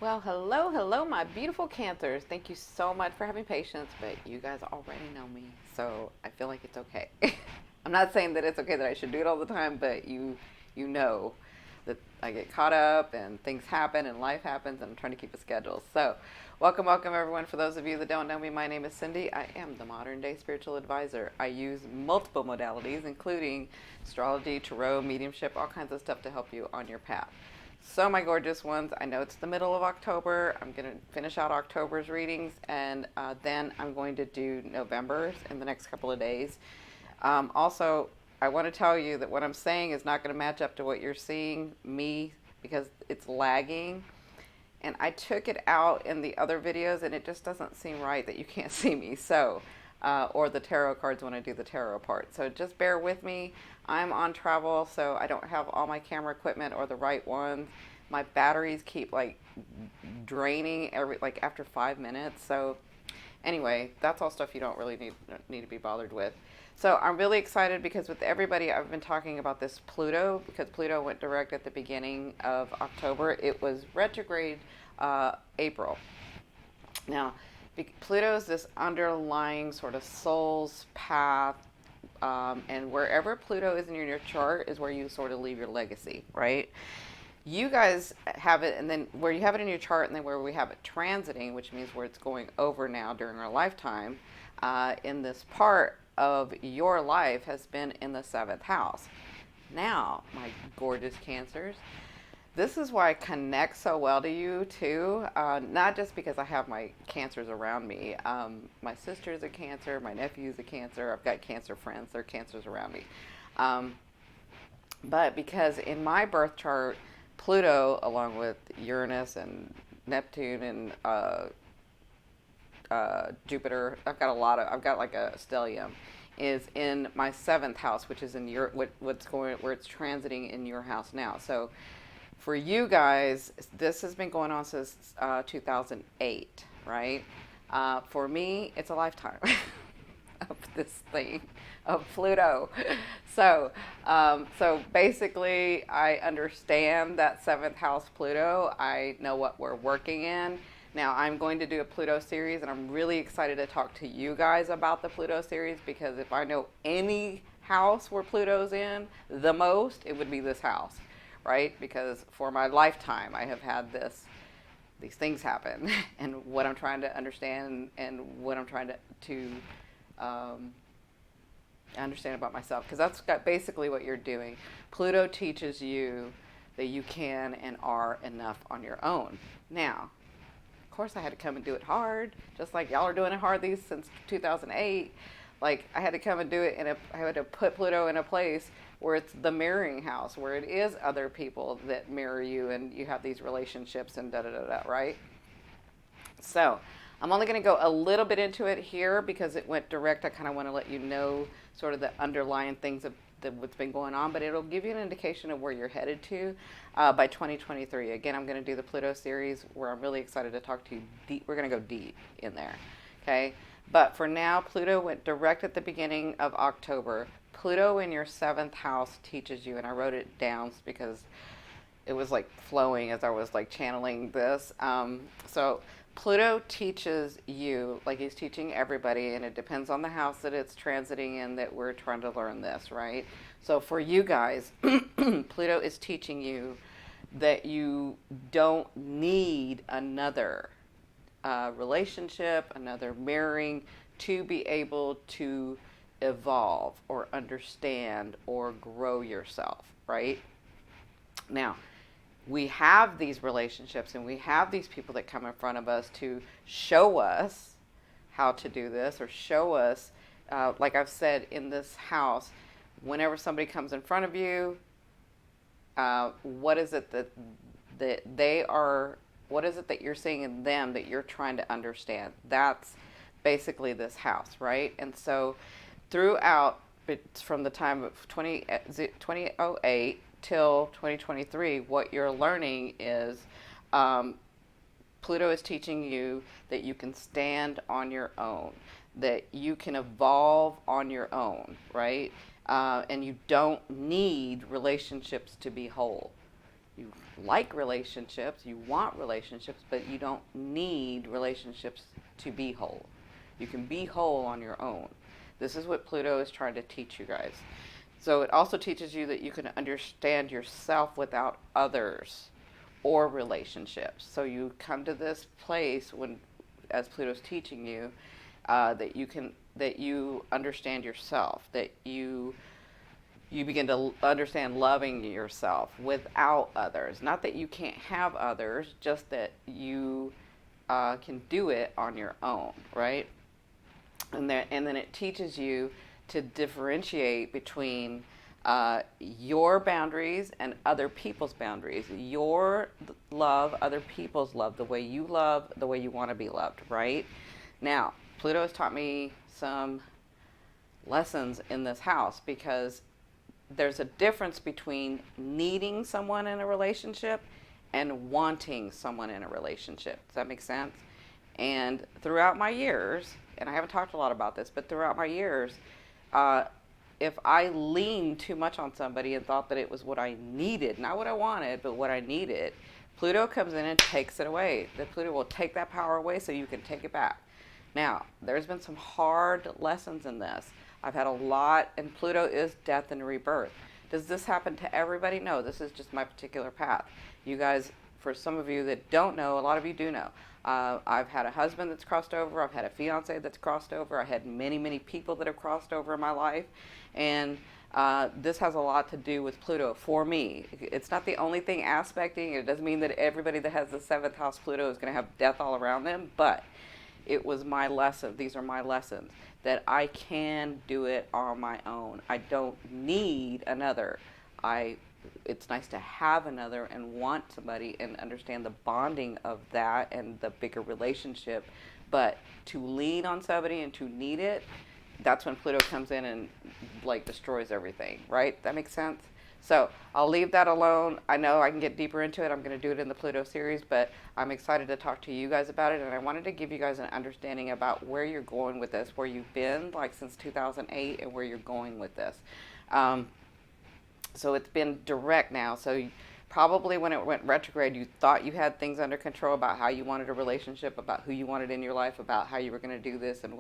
Well, hello, my beautiful Cancers. Thank you so much for having patience, but you guys already know me, so I feel like it's okay. I'm not saying that it's okay that I should do it all the time, but you know that I get caught up and things happen and life happens, and I'm trying to keep a schedule. So, welcome everyone. For those of you that don't know me, my name is Cindy. I am the modern day spiritual advisor. I use multiple modalities, including astrology, tarot, mediumship, all kinds of stuff to help you on your path. So, my gorgeous ones, I know it's the middle of October. I'm going to finish out October's readings, and then I'm going to do November's in the next couple of days. Also, I want to tell you that what I'm saying is not going to match up to what you're seeing me because it's lagging. And I took it out in the other videos, and it just doesn't seem right that you can't see me. So, or the tarot cards when I do the tarot part. So just bear with me. I'm on travel, so I don't have all my camera equipment or the right ones. My batteries keep like draining after 5 minutes. So anyway, that's all stuff you don't really need to be bothered with. So I'm really excited because with everybody, I've been talking about this Pluto because Pluto went direct at the beginning of October. It was retrograde April. Now, Pluto is this underlying sort of soul's path, and wherever Pluto is in your chart is where you sort of leave your legacy, right? You guys have it, and then where you have it in your chart, and then where we have it transiting, which means where it's going over now during our lifetime, in this part of your life has been in the seventh house. Now, my gorgeous Cancers, this is why I connect so well to you too. Not just because I have my Cancers around me. My sister's a Cancer, my nephew's a Cancer. I've got Cancer friends; they're Cancers around me. But because in my birth chart, Pluto, along with Uranus and Neptune and Jupiter, I've got like a stellium, is in my seventh house, which is in your where it's transiting in your house now. So for you guys, this has been going on since 2008, right? For me, it's a lifetime of this thing, of Pluto. So, so basically, I understand that seventh house Pluto. I know what we're working in. Now, I'm going to do a Pluto series, and I'm really excited to talk to you guys about the Pluto series because if I know any house where Pluto's in the most, it would be this house, right? Because for my lifetime, I have had these things happen, and what I'm trying to understand and what I'm trying to understand about myself, because that's basically what you're doing. Pluto teaches you that you can and are enough on your own. Now, of course, I had to come and do it hard, just like y'all are doing it hard these since 2008. Like I had to come and do it, and I had to put Pluto in a place where it's the mirroring house, where it is other people that mirror you, and you have these relationships and da da da da, right? So I'm only going to go a little bit into it here because it went direct. I kind of want to let you know sort of the underlying things of what's been going on, but it'll give you an indication of where you're headed to by 2023. Again, I'm going to do the Pluto series where I'm really excited to talk to you deep. We're going to go deep in there, okay? But for now, Pluto went direct at the beginning of October. Pluto in your seventh house teaches you, and I wrote it down because it was like flowing as I was like channeling this. So Pluto teaches you, like he's teaching everybody, and it depends on the house that it's transiting in that we're trying to learn this, right? So for you guys, Pluto is teaching you that you don't need another relationship, another marrying to be able to evolve or understand or grow yourself, right? Now, we have these relationships and we have these people that come in front of us to show us how to do this or show us, like I've said in this house, whenever somebody comes in front of you, what is it that they are, what is it that you're seeing in them that you're trying to understand? That's basically this house, right? And so throughout, from the time of 2008 till 2023, what you're learning is Pluto is teaching you that you can stand on your own, that you can evolve on your own, right? And you don't need relationships to be whole. You like relationships, you want relationships, but you don't need relationships to be whole. You can be whole on your own. This is what Pluto is trying to teach you guys. So it also teaches you that you can understand yourself without others or relationships. So you come to this place when, as Pluto's teaching you, that you understand yourself, that you begin to understand loving yourself without others. Not that you can't have others, just that you can do it on your own, right? And then it teaches you to differentiate between your boundaries and other people's boundaries. Your love, other people's love, the way you love, the way you want to be loved, right? Now, Pluto has taught me some lessons in this house, because there's a difference between needing someone in a relationship and wanting someone in a relationship. Does that make sense? And throughout my years, and I haven't talked a lot about this, but throughout my years, if I leaned too much on somebody and thought that it was what I needed, not what I wanted, but what I needed, Pluto comes in and takes it away. That Pluto will take that power away so you can take it back. Now, there's been some hard lessons in this. I've had a lot, and Pluto is death and rebirth. Does this happen to everybody? No, this is just my particular path. You guys, for some of you that don't know, a lot of you do know. I've had a husband that's crossed over. I've had a fiance that's crossed over. I had many, many people that have crossed over in my life. And this has a lot to do with Pluto for me. It's not the only thing aspecting. It doesn't mean that everybody that has the 7th house Pluto is going to have death all around them, but it was my lesson. These are my lessons, that I can do it on my own. I don't need another. It's nice to have another and want somebody and understand the bonding of that and the bigger relationship. But to lean on somebody and to need it, that's when Pluto comes in and like destroys everything, right? That makes sense? So I'll leave that alone. I know I can get deeper into it. I'm going to do it in the Pluto series, but I'm excited to talk to you guys about it. And I wanted to give you guys an understanding about where you're going with this, where you've been like since 2008 and where you're going with this. So it's been direct now. So probably when it went retrograde, you thought you had things under control about how you wanted a relationship, about who you wanted in your life, about how you were going to do this, and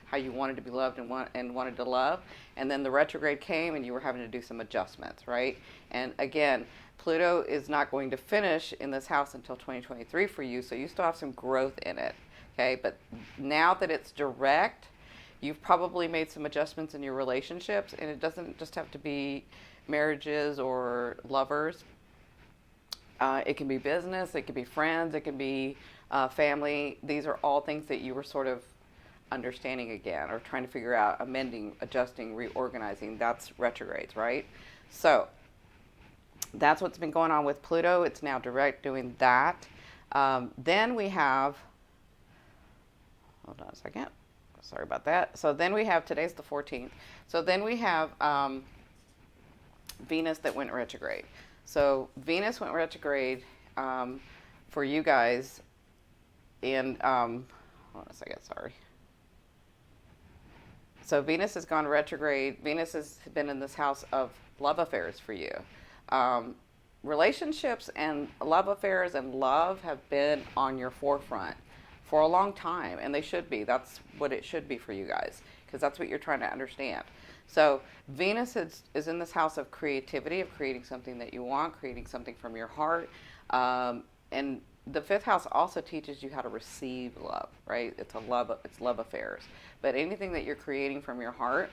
how you wanted to be loved and wanted to love. And then the retrograde came, and you were having to do some adjustments, right? And again, Pluto is not going to finish in this house until 2023 for you, so you still have some growth in it, okay? But now that it's direct, you've probably made some adjustments in your relationships, and it doesn't just have to be marriages or lovers. It can be business, it can be friends, it can be family. These are all things that you were sort of understanding again, or trying to figure out, amending, adjusting, reorganizing. That's retrogrades, right? So that's what's been going on with Pluto. It's now direct doing that. Then we have, hold on a second. Sorry about that. So then we have, today's the 14th. So then we have Venus that went retrograde. So Venus went retrograde for you guys in, hold on a second, sorry. So Venus has gone retrograde. Venus has been in this house of love affairs for you. Relationships and love affairs and love have been on your forefront for a long time, and they should be. That's what it should be for you guys, because that's what you're trying to understand. So Venus is in this house of creativity, of creating something that you want, creating something from your heart. And the 5th house also teaches you how to receive love, right? It's love affairs. But anything that you're creating from your heart,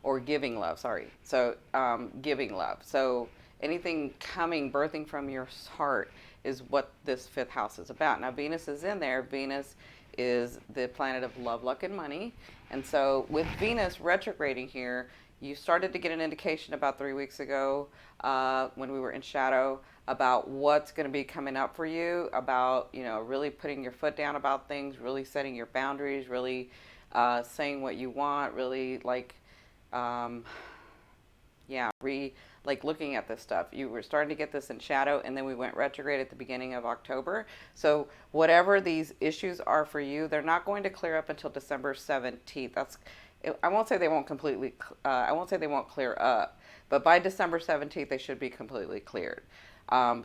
or giving love, sorry. So giving love. So anything birthing from your heart is what this 5th house is about. Now Venus is in there. Venus is the planet of love, luck, and money. And so with Venus retrograding here, you started to get an indication about 3 weeks ago when we were in shadow about what's going to be coming up for you, about, really putting your foot down about things, really setting your boundaries, really saying what you want, really looking at this stuff. You were starting to get this in shadow, and then we went retrograde at the beginning of October. So whatever these issues are for you, they're not going to clear up until December 17th. I won't say they won't completely, I won't say they won't clear up. But by December 17th, they should be completely cleared.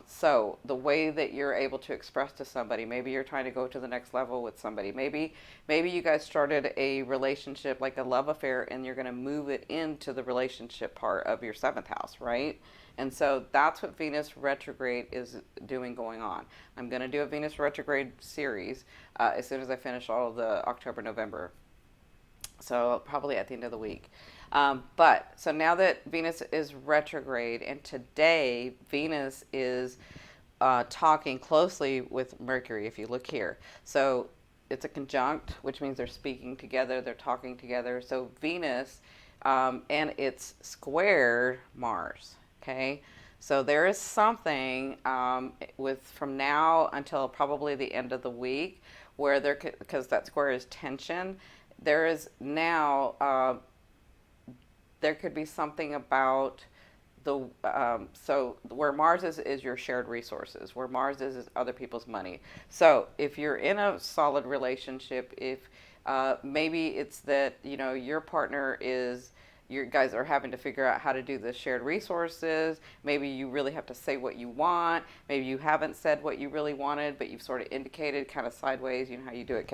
So the way that you're able to express to somebody, maybe you're trying to go to the next level with somebody. Maybe you guys started a relationship, like a love affair, and you're going to move it into the relationship part of your seventh house, right? And so that's what Venus retrograde is doing going on. I'm going to do a Venus retrograde series as soon as I finish all of the October, November. So probably at the end of the week. But so now that Venus is retrograde, and today Venus is talking closely with Mercury, if you look here. So it's a conjunct, which means they're speaking together, they're talking together. So Venus, and it's squared Mars. Okay, so there is something with from now until probably the end of the week where there, because that square is tension, there is now there could be something about the so where Mars is your shared resources, where Mars is other people's money. So if you're in a solid relationship, if maybe it's that your partner is, you guys are having to figure out how to do the shared resources. Maybe you really have to say what you want. Maybe you haven't said what you really wanted, but you've sort of indicated kind of sideways. You know how you do it,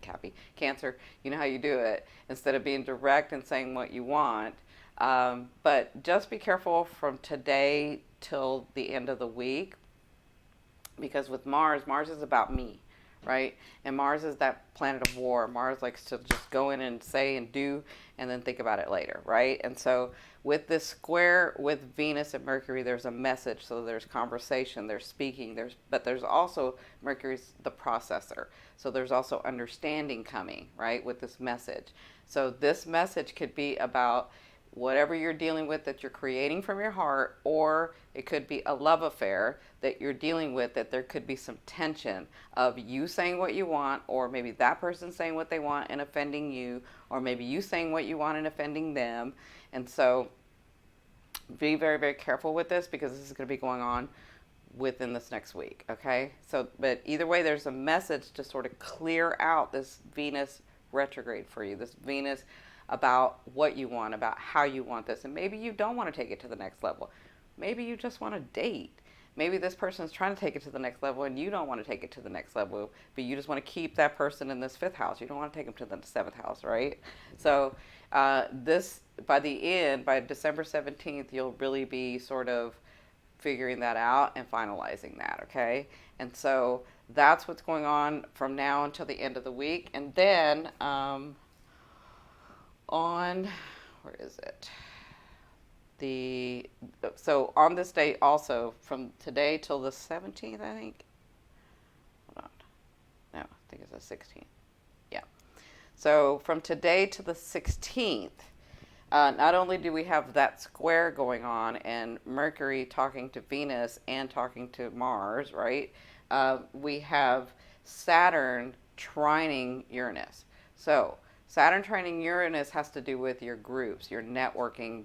Cappy, Cancer. You know how you do it instead of being direct and saying what you want. But just be careful from today till the end of the week, because with Mars is about me, right? And Mars is that planet of war. Mars likes to just go in and say and do and then think about it later, right? And so with this square with Venus and Mercury, there's a message. So there's conversation, there's speaking, but there's also Mercury's the processor. So there's also understanding coming, right, with this message. So this message could be about whatever you're dealing with that you're creating from your heart, or it could be a love affair that you're dealing with, that there could be some tension of you saying what you want, or maybe that person saying what they want and offending you, or maybe you saying what you want and offending them. And so be very, very careful with this, because this is going to be going on within this next week, okay? So, but either way, there's a message to sort of clear out this Venus retrograde for you, this Venus about what you want, about how you want this. And maybe you don't want to take it to the next level. Maybe you just want to date. Maybe this person is trying to take it to the next level and you don't want to take it to the next level, but you just want to keep that person in this fifth house. You don't want to take them to the seventh house, right? So this, by the end, by December 17th, you'll really be sort of figuring that out and finalizing that, okay? And so that's what's going on from now until the end of the week. And then where is it? So on this day also, from today till the 17th, I think. Hold on. No, I think it's the 16th. Yeah. So from today to the 16th, not only do we have that square going on and Mercury talking to Venus and talking to Mars, right? We have Saturn trining Uranus. So Saturn trining Uranus has to do with your groups, your networking.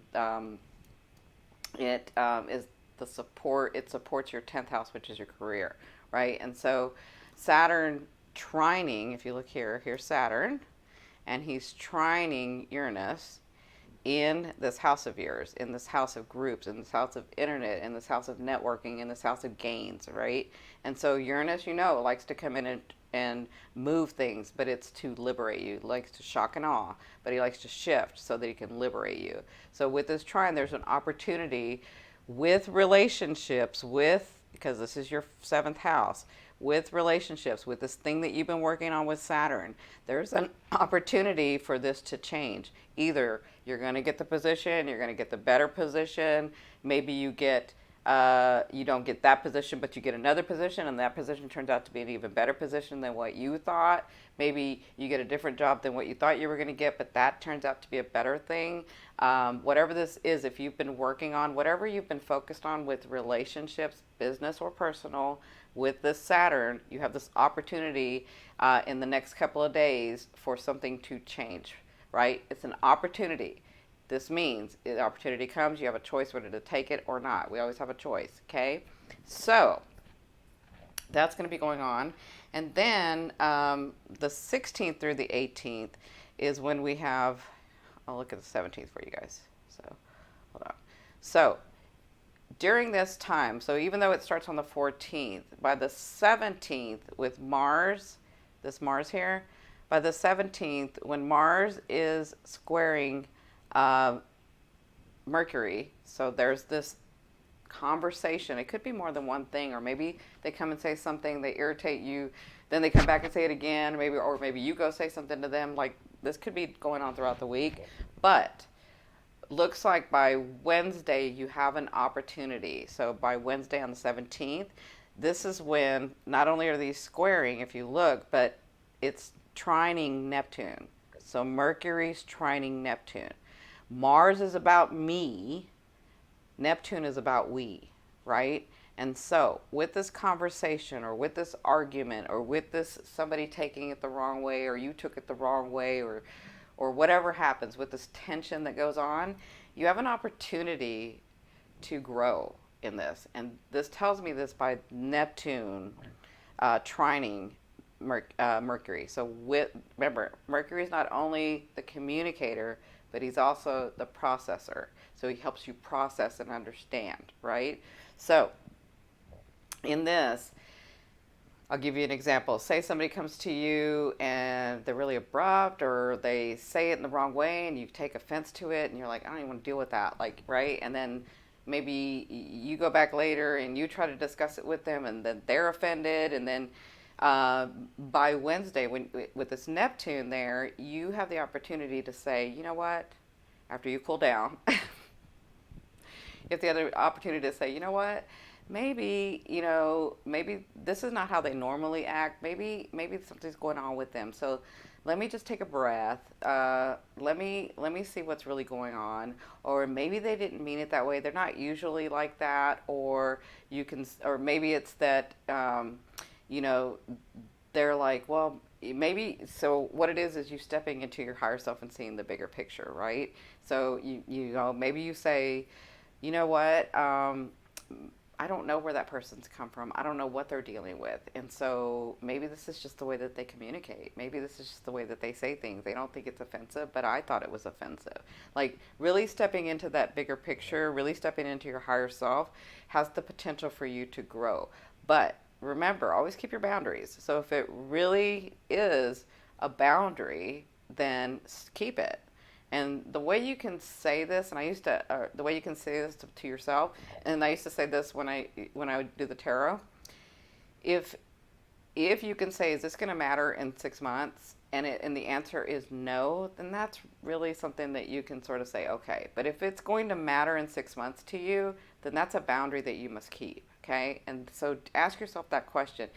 It is the support. It supports your 10th house, which is your career, right? And so Saturn trining, if you look here, here's Saturn, and he's trining Uranus in this house of yours, in this house of groups, in this house of internet, in this house of networking, in this house of gains, right? And so Uranus, likes to come in and move things, but it's to liberate you. It likes to shock and awe, but he likes to shift so that he can liberate you. So with this trine, there's an opportunity with relationships, because this is your seventh house, with relationships, with this thing that you've been working on with Saturn, there's an opportunity for this to change. Either you're going to get the position, you're going to get the better position, maybe you don't get that position, but you get another position, and that position turns out to be an even better position than what you thought. Maybe you get a different job than what you thought you were going to get, but that turns out to be a better thing. Whatever this is, if you've been working on, whatever you've been focused on with relationships, business or personal, with this Saturn, you have this opportunity in the next couple of days for something to change, right? It's an opportunity. This means the opportunity comes, you have a choice whether to take it or not. We always have a choice, okay? So that's going to be going on. And then the 16th through the 18th is when we have, I'll look at the 17th for you guys. So hold on. So during this time, so even though it starts on the 14th, by the 17th with Mars, this Mars here, by the 17th, when Mars is squaring uh, Mercury, so there's this conversation. It could be more than one thing, or maybe they come and say something, they irritate you, then they come back and say it again, or maybe you go say something to them. Like, this could be going on throughout the week, but looks like by Wednesday you have an opportunity. So by Wednesday on the 17th, this is when not only are these squaring, if you look, but it's trining Neptune. So Mercury's trining Neptune. Mars is about me, Neptune is about we, right? And so, with this conversation, or with this argument, or with this somebody taking it the wrong way, or you took it the wrong way, or whatever happens with this tension that goes on, you have an opportunity to grow in this. And this tells me this by Neptune trining Mercury. So remember, Mercury is not only the communicator, but he's also the processor. So he helps you process and understand, right? So in this, I'll give you an example. Say somebody comes to you and they're really abrupt, or they say it in the wrong way and you take offense to it and you're like, I don't even want to deal with that, like, right? And then maybe you go back later and you try to discuss it with them, and then they're offended, and then by Wednesday, with this Neptune there, you have the opportunity to say, you know what, after you cool down, you have the other opportunity to say, you know what, maybe this is not how they normally act. Maybe something's going on with them. So let me just take a breath. Let me see what's really going on. Or maybe they didn't mean it that way. They're not usually like that. Or maybe it's that they're like, well, maybe. So what it is you stepping into your higher self and seeing the bigger picture, right? So maybe you say, you know what, I don't know where that person's come from. I don't know what they're dealing with. And so maybe this is just the way that they communicate. Maybe this is just the way that they say things. They don't think it's offensive, but I thought it was offensive. Like, really stepping into that bigger picture, really stepping into your higher self has the potential for you to grow. But remember, always keep your boundaries. So if it really is a boundary, then keep it. And the way you can say this, and the way you can say this to yourself, and I used to say this when I would do the tarot, if you can say, is this going to matter in 6 months, and the answer is no, then that's really something that you can sort of say, okay. But if it's going to matter in 6 months to you, then that's a boundary that you must keep, okay? And so ask yourself that question: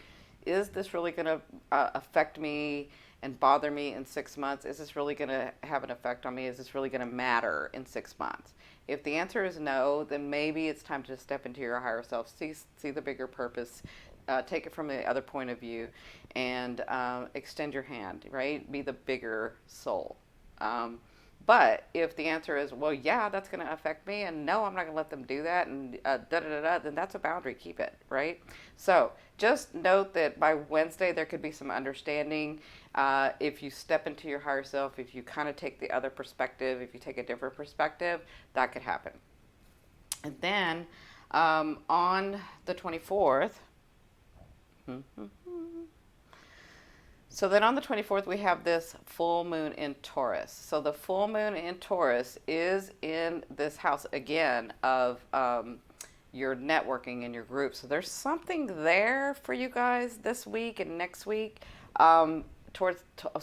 is this really going to affect me and bother me in 6 months? Is this really going to have an effect on me? Is this really going to matter in 6 months? If the answer is no, then maybe it's time to step into your higher self, see the bigger purpose, take it from the other point of view, and extend your hand, right? Be the bigger soul. But if the answer is, well, yeah, that's going to affect me, and no, I'm not going to let them do that, and then that's a boundary. Keep it, right? So just note that by Wednesday there could be some understanding. If you step into your higher self, if you kind of take the other perspective, if you take a different perspective, that could happen. And then on the 24th, so then on the 24th, we have this full moon in Taurus. So the full moon in Taurus is in this house again of your networking and your group. So there's something there for you guys this week and next week. So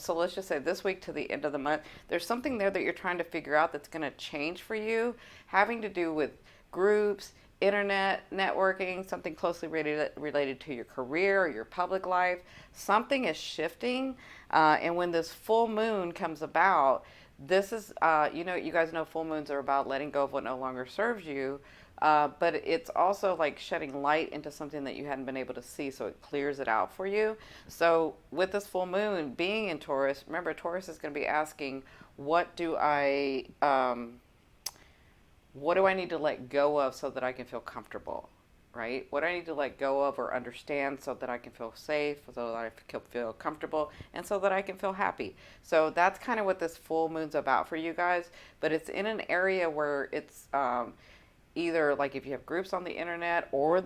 let's just say this week to the end of the month, there's something there that you're trying to figure out that's going to change for you, having to do with groups, internet, networking, something closely related to your career or your public life. Something is shifting. And when this full moon comes about, this is, you guys know full moons are about letting go of what no longer serves you. But it's also like shedding light into something that you hadn't been able to see, so it clears it out for you. So with this full moon being in Taurus, remember, Taurus is going to be asking, what do I need to let go of so that I can feel comfortable, right? What do I need to let go of or understand so that I can feel safe, so that I can feel comfortable, and so that I can feel happy? So that's kind of what this full moon's about for you guys, but it's in an area where it's, either like if you have groups on the internet or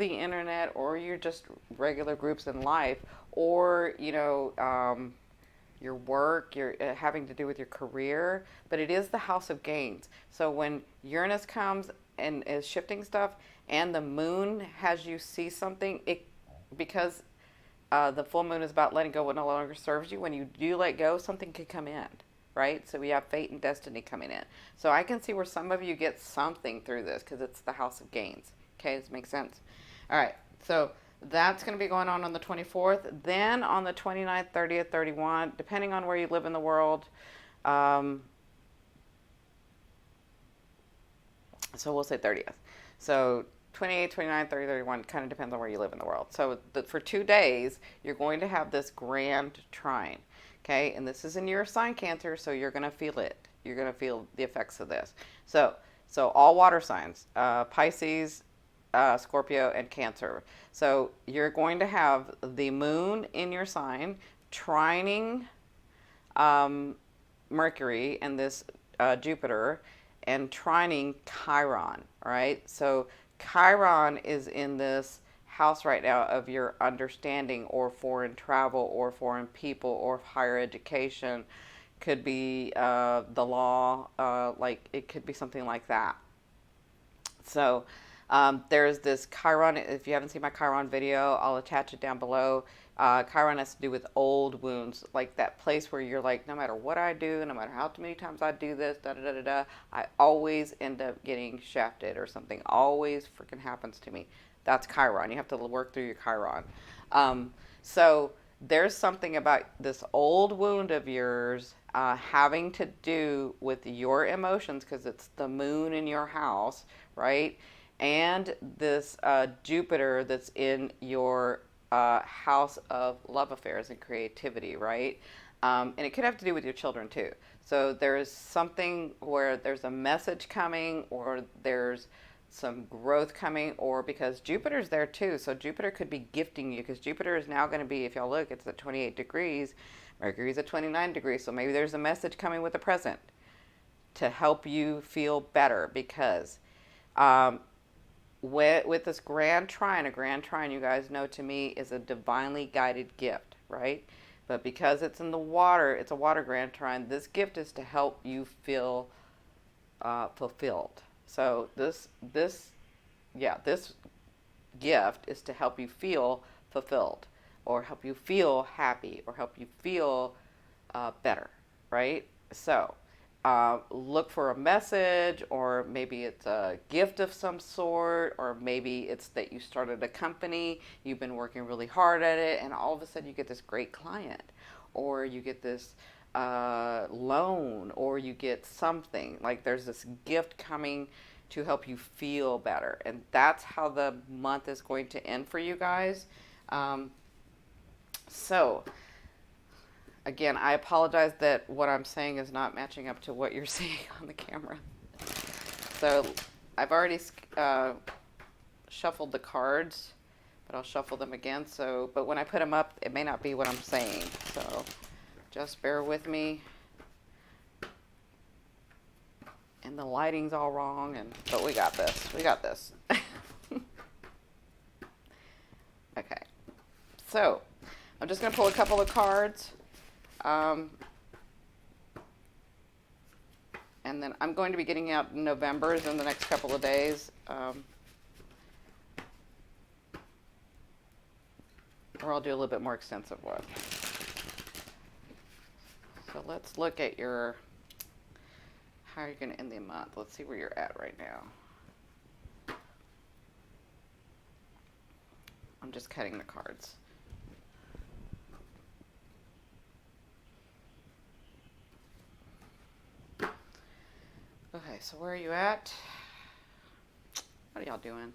you're just regular groups in life, or your work, your having to do with your career, but it is the house of gains. So when Uranus comes and is shifting stuff, and the moon has you see something, because the full moon is about letting go what no longer serves you. When you do let go, something can come in, right? So we have fate and destiny coming in. So I can see where some of you get something through this because it's the house of gains. Okay, does this make sense? All right, so that's going to be going on the 24th. Then on the 29th, 30th, 31, depending on where you live in the world. So we'll say 30th. So 28, 29, 30, 31, kind of depends on where you live in the world. So for 2 days, you're going to have this grand trine. Okay, and this is in your sign Cancer, so you're going to feel it. You're going to feel the effects of this. So all water signs, Pisces, Scorpio, and Cancer. So you're going to have the moon in your sign trining Mercury and this Jupiter, and trining Chiron, right? So Chiron is in this house right now of your understanding, or foreign travel, or foreign people, or higher education. Could be the law, like it could be something like that. So there's this Chiron. If you haven't seen my Chiron video, I'll attach it down below. Chiron has to do with old wounds, like that place where you're like, no matter what I do, no matter how many times I do this, I always end up getting shafted, or something always freaking happens to me. That's Chiron. You have to work through your Chiron. So there's something about this old wound of yours having to do with your emotions, because it's the moon in your house, right? And this Jupiter that's in your house of love affairs and creativity, right? And it could have to do with your children too. So there's something where there's a message coming, or there's some growth coming, or because Jupiter's there too. So Jupiter could be gifting you, because Jupiter is now going to be, if y'all look, it's at 28 degrees. Mercury's at 29 degrees. So maybe there's a message coming with the present to help you feel better, because with this grand trine, a grand trine, you guys know, to me, is a divinely guided gift, right? But because it's in the water, it's a water grand trine, this gift is to help you feel fulfilled. So this gift is to help you feel fulfilled, or help you feel happy, or help you feel better, right? So look for a message, or maybe it's a gift of some sort, or maybe it's that you started a company, you've been working really hard at it, and all of a sudden you get this great client, or you get this loan, or you get something. Like there's this gift coming to help you feel better. And that's how the month is going to end for you guys. So again, I apologize that what I'm saying is not matching up to what you're seeing on the camera. So I've already shuffled the cards, but I'll shuffle them again. So, but when I put them up, it may not be what I'm saying. So just bear with me. And the lighting's all wrong, but we got this. We got this. Okay. So I'm just going to pull a couple of cards. And then I'm going to be getting out November's in the next couple of days. Or I'll do a little bit more extensive one. So let's look at how you're going to end the month. Let's see where you're at right now. I'm just cutting the cards. Okay, so where are you at? What are y'all doing?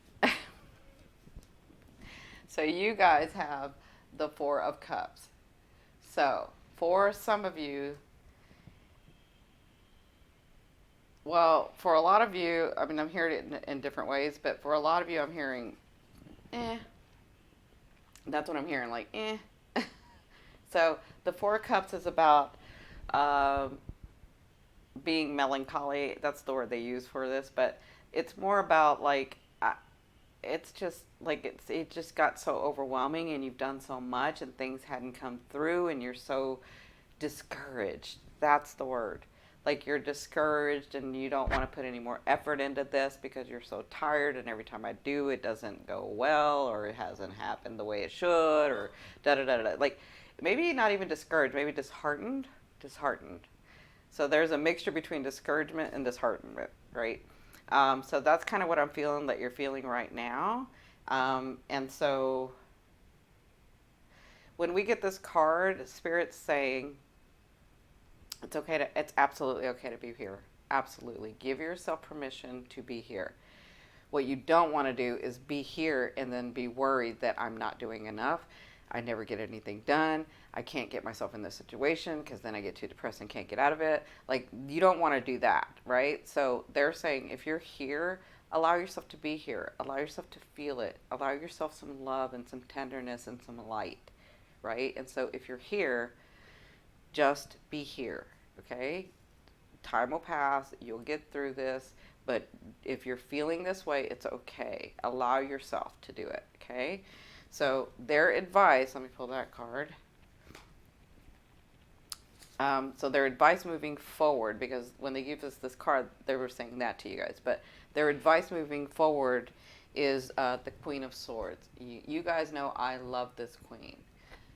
So you guys have the Four of Cups. So for some of you, well, for a lot of you, I mean, I'm hearing it in different ways, but for a lot of you, I'm hearing, That's what I'm hearing, like, So the Four of Cups is about being melancholy. That's the word they use for this, but it's more about like, it's just like it just got so overwhelming, and you've done so much, and things hadn't come through, and you're so discouraged. That's the word. Like you're discouraged, and you don't want to put any more effort into this because you're so tired, and every time I do, it doesn't go well, or it hasn't happened the way it should, or da da da da. Like maybe not even discouraged, maybe disheartened. Disheartened. So there's a mixture between discouragement and disheartenment, right? So that's kind of what I'm feeling that you're feeling right now. And so when we get this card, Spirit's saying it's okay to, it's absolutely okay to be here. Absolutely. Give yourself permission to be here. What you don't want to do is be here and then be worried that I'm not doing enough. I never get anything done. I can't get myself in this situation because then I get too depressed and can't get out of it. Like, you don't want to do that, right? So they're saying if you're here, allow yourself to be here. Allow yourself to feel it. Allow yourself some love and some tenderness and some light, right? And so if you're here, just be here, okay? Time will pass. You'll get through this. But if you're feeling this way, it's okay. Allow yourself to do it, okay? So their advice, let me pull that card. So their advice moving forward, because when they gave us this card, they were saying that to you guys. But their advice moving forward is the Queen of Swords. You guys know I love this queen.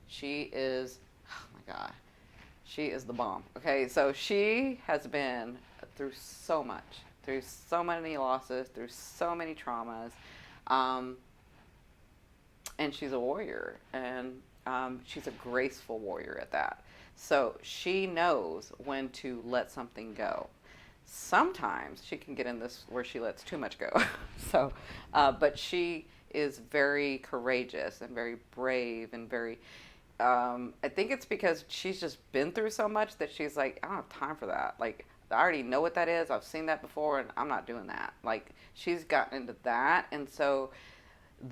She is, oh my God, she is the bomb. Okay, so she has been through so much, through so many losses, through so many traumas. And she's a warrior, and she's a graceful warrior at that. So she knows when to let something go. Sometimes she can get in this where she lets too much go. So, but she is very courageous and very brave and very. I think it's because she's just been through so much that she's like, I don't have time for that. Like, I already know what that is. I've seen that before, and I'm not doing that. Like, she's gotten into that, and so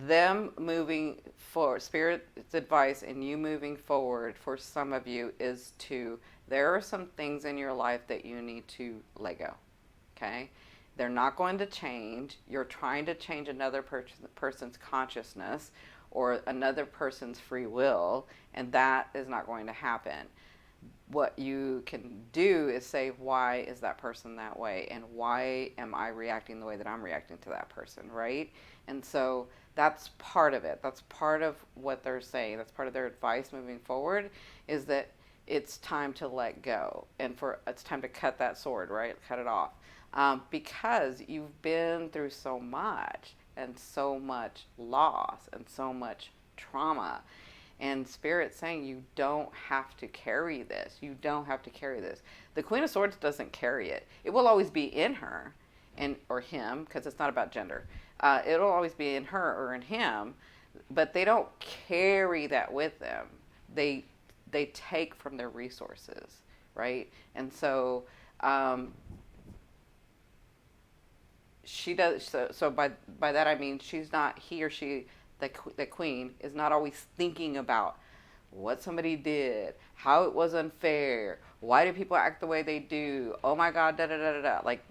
them moving forward, Spirit's advice and you moving forward for some of you is to, there are some things in your life that you need to let go, okay? They're not going to change. You're trying to change another person's consciousness or another person's free will, and that is not going to happen. What you can do is say, why is that person that way? And why am I reacting the way that I'm reacting to that person, right? And so that's part of it. That's part of what they're saying. That's part of their advice moving forward, is that it's time to let go. And it's time to cut that sword, right? Cut it off. Because you've been through so much and so much loss and so much trauma. And Spirit's saying you don't have to carry this. You don't have to carry this. The Queen of Swords doesn't carry it. It will always be in her or him, because it's not about gender. It'll always be in her or in him, but they don't carry that with them. They take from their resources, right? And so she does. So by that I mean she's not, he or she, the queen is not always thinking about what somebody did, how it was unfair, why do people act the way they do, oh my God, da da da da da. Like,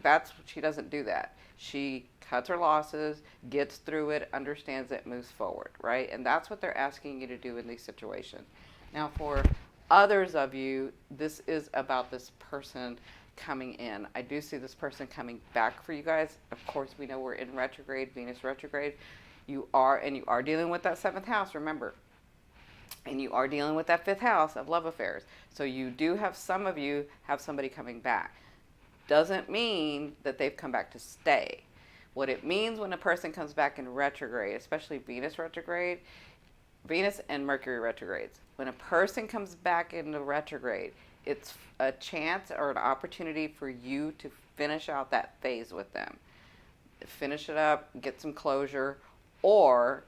she doesn't do that. She cuts her losses, gets through it, understands it, moves forward, right? And that's what they're asking you to do in these situations. Now, for others of you, this is about this person coming in. I do see this person coming back for you guys. Of course, we know we're in retrograde, Venus retrograde. You are dealing with that 7th house, remember. And you are dealing with that 5th house of love affairs. So you do have, some of you have somebody coming back. Doesn't mean that they've come back to stay. What it means when a person comes back in retrograde, especially Venus retrograde, Venus and Mercury retrogrades. When a person comes back into retrograde, it's a chance or an opportunity for you to finish out that phase with them. Finish it up, get some closure, or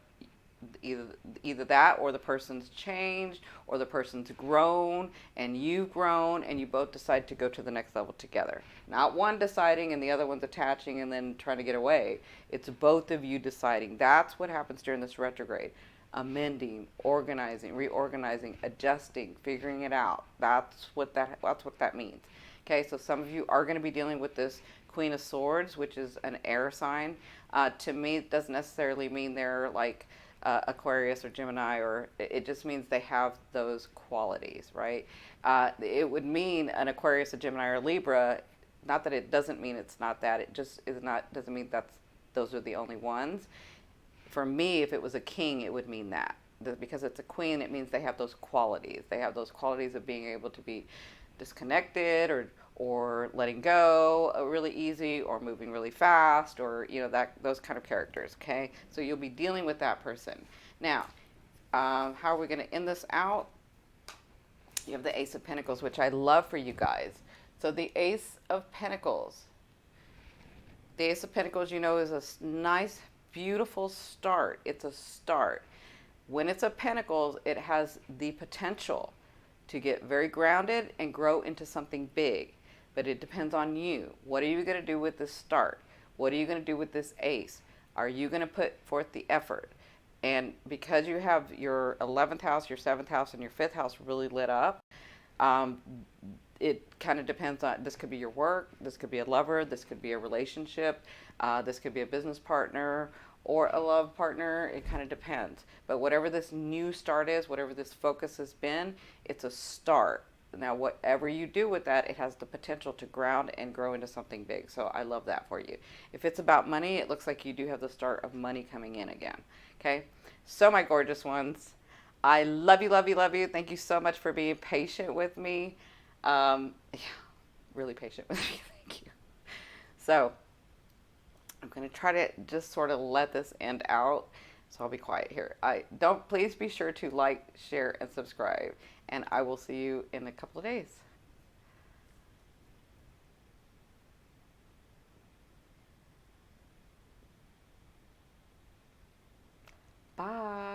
either that, or the person's changed, or the person's grown and you've grown, and you both decide to go to the next level together. Not one deciding and the other one's attaching and then trying to get away. It's both of you deciding. That's what happens during this retrograde. Amending, organizing, reorganizing, adjusting, figuring it out. That's what that means. Okay, so some of you are going to be dealing with this Queen of Swords, which is an air sign. To me, it doesn't necessarily mean they're like Aquarius or Gemini, or it just means they have those qualities, right? It would mean an Aquarius, a Gemini, or Libra. Not that it doesn't mean it's not that. It just is not. Doesn't mean those are the only ones. For me, if it was a king, it would mean that. Because it's a queen, it means they have those qualities. They have those qualities of being able to be disconnected, or letting go really easy, or moving really fast, or those kind of characters. Okay, so you'll be dealing with that person. Now, how are we going to end this out? You have the Ace of Pentacles, which I love for you guys. So the Ace of Pentacles. The Ace of Pentacles, is a nice, beautiful start. It's a start. When it's a Pentacles, it has the potential to get very grounded and grow into something big. But it depends on you. What are you going to do with this start? What are you going to do with this ace? Are you going to put forth the effort? And because you have your 11th house, your 7th house, and your 5th house really lit up, it kind of depends on, this could be your work, this could be a lover, this could be a relationship, this could be a business partner, or a love partner. It kind of depends. But whatever this new start is, whatever this focus has been, it's a start. Now, whatever you do with that, it has the potential to ground and grow into something big. So I love that for you. If it's about money, it looks like you do have the start of money coming in again. Okay? So my gorgeous ones, I love you, love you, love you. Thank you so much for being patient with me. Yeah, really patient with me. Thank you. So I'm going to try to just sort of let this end out. So I'll be quiet here. Please be sure to like, share, and subscribe. And I will see you in a couple of days. Bye.